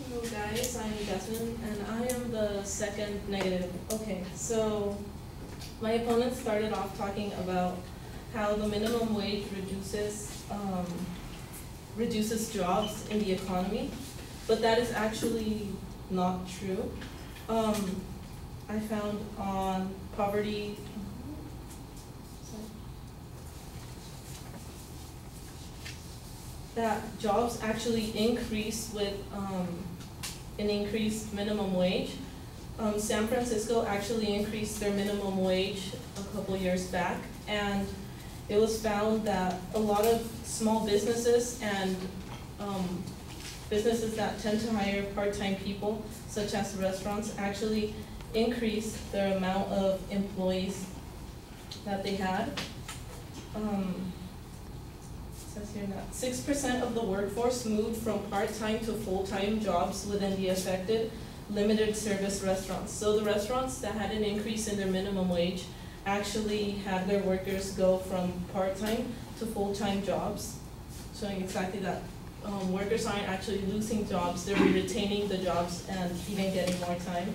Hello guys, I'm Jasmine and I am the second negative. Okay, so my opponent started off talking about how the minimum wage reduces jobs in the economy, but that is actually not true. I found on poverty, that jobs actually increase with an increased minimum wage. San Francisco actually increased their minimum wage a couple years back, and it was found that a lot of small businesses and businesses that tend to hire part-time people, such as restaurants, actually increased the amount of employees that they had. Says here that 6% of the workforce moved from part-time to full-time jobs within the affected limited service restaurants. So the restaurants that had an increase in their minimum wage actually had their workers go from part-time to full-time jobs, showing exactly that workers aren't actually losing jobs, they're retaining the jobs and even getting more time.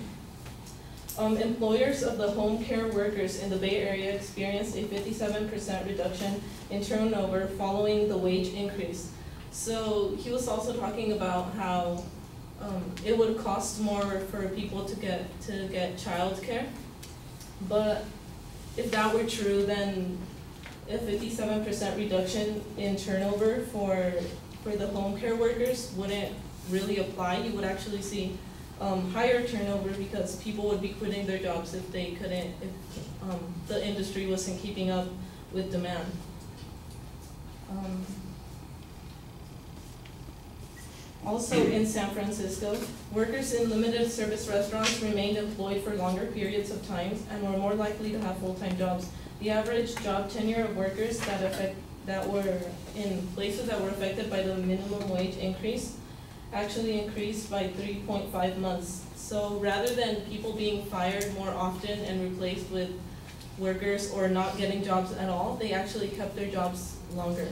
Employers of the home care workers in the Bay Area experienced a 57% reduction in turnover following the wage increase. So he was also talking about how it would cost more for people to get child care. But if that were true, then a 57% reduction in turnover for the home care workers wouldn't really apply. You would actually see higher turnover because people would be quitting their jobs if the industry wasn't keeping up with demand. Also in San Francisco, workers in limited service restaurants remained employed for longer periods of time and were more likely to have full-time jobs. The average job tenure of workers that were in places that were affected by the minimum wage increase actually increased by 3.5 months. So rather than people being fired more often and replaced with workers or not getting jobs at all, they actually kept their jobs longer.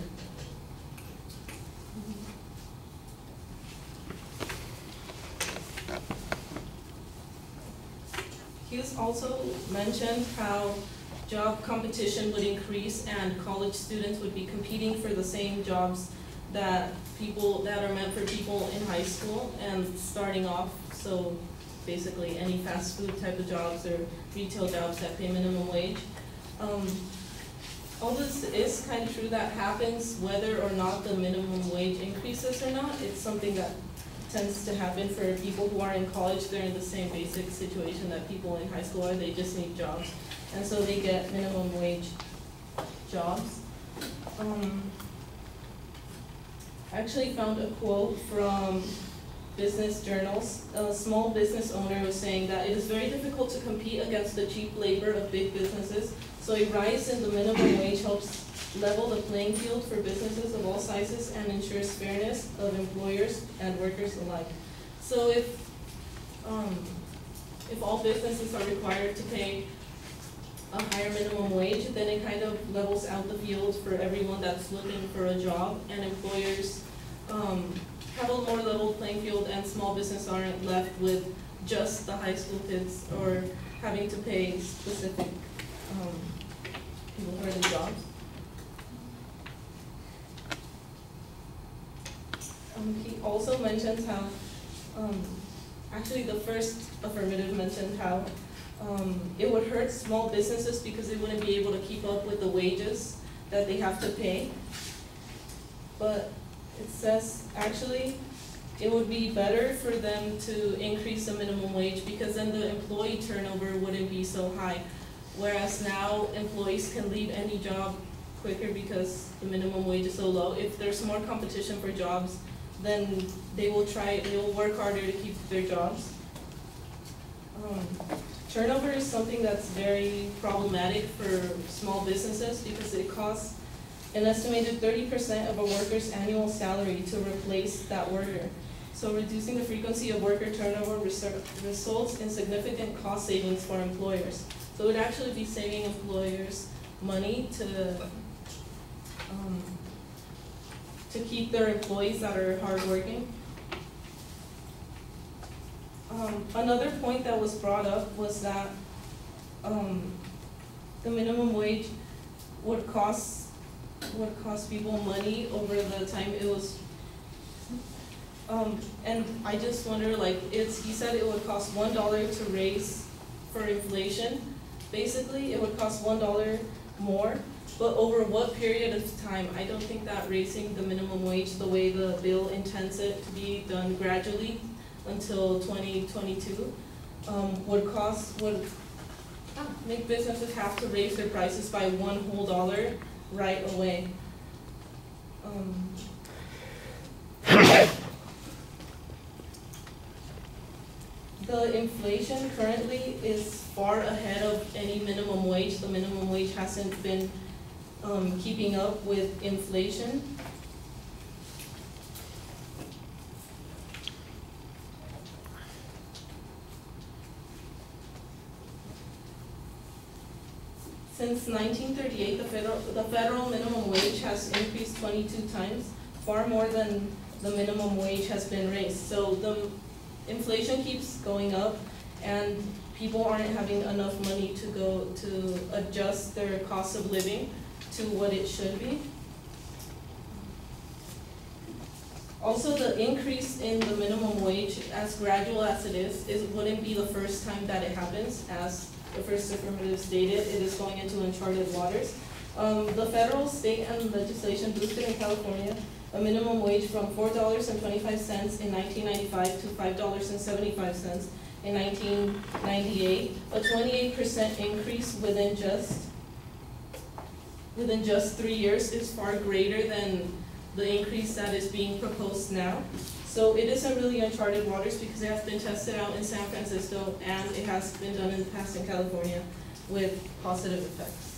Hughes also mentioned how job competition would increase and college students would be competing for the same jobs that are meant for people in high school and starting off. So basically any fast food type of jobs or retail jobs that pay minimum wage. All this is kind of true, that happens whether or not the minimum wage increases or not. It's something that tends to happen for people who are in college. They're in the same basic situation that people in high school are. They just need jobs. And so they get minimum wage jobs. I actually found a quote from business journals. A small business owner was saying that it is very difficult to compete against the cheap labor of big businesses, so a rise in the minimum wage helps level the playing field for businesses of all sizes and ensures fairness of employers and workers alike. So if all businesses are required to pay a higher minimum wage, then it kind of levels out the field for everyone that's looking for a job, and employers have a more level playing field, and small business aren't left with just the high school kids or having to pay specific people for the jobs. He also mentions how, actually the first affirmative mentioned how it would hurt small businesses because they wouldn't be able to keep up with the wages that they have to pay. But it says actually it would be better for them to increase the minimum wage because then the employee turnover wouldn't be so high. Whereas now employees can leave any job quicker because the minimum wage is so low. If there's more competition for jobs, then they will work harder to keep their jobs. Turnover is something that's very problematic for small businesses because it costs an estimated 30% of a worker's annual salary to replace that worker. So reducing the frequency of worker turnover results in significant cost savings for employers. So it would actually be saving employers money to keep their employees that are hardworking. Another point that was brought up was that, the minimum wage would cost people money over the time it was, and I just wonder, like, he said it would cost $1 to raise for inflation. Basically, it would cost $1 more, but over what period of time? I don't think that raising the minimum wage the way the bill intends it to be done gradually until 2022 would make businesses have to raise their prices by $1 whole right away. The inflation currently is far ahead of any minimum wage. The minimum wage hasn't been keeping up with inflation. Since 1938, the federal minimum wage has increased 22 times, far more than the minimum wage has been raised. So the inflation keeps going up, and people aren't having enough money to adjust their cost of living to what it should be. Also, the increase in the minimum wage, as gradual as it is wouldn't be the first time that it happens. As the first affirmative stated, it is going into uncharted waters. The federal, state, and legislation boosted in California a minimum wage from $4.25 in 1995 to $5.75 in 1998, a 28% increase within just 3 years is far greater than the increase that is being proposed now. So it isn't really uncharted waters because it has been tested out in San Francisco and it has been done in the past in California with positive effects.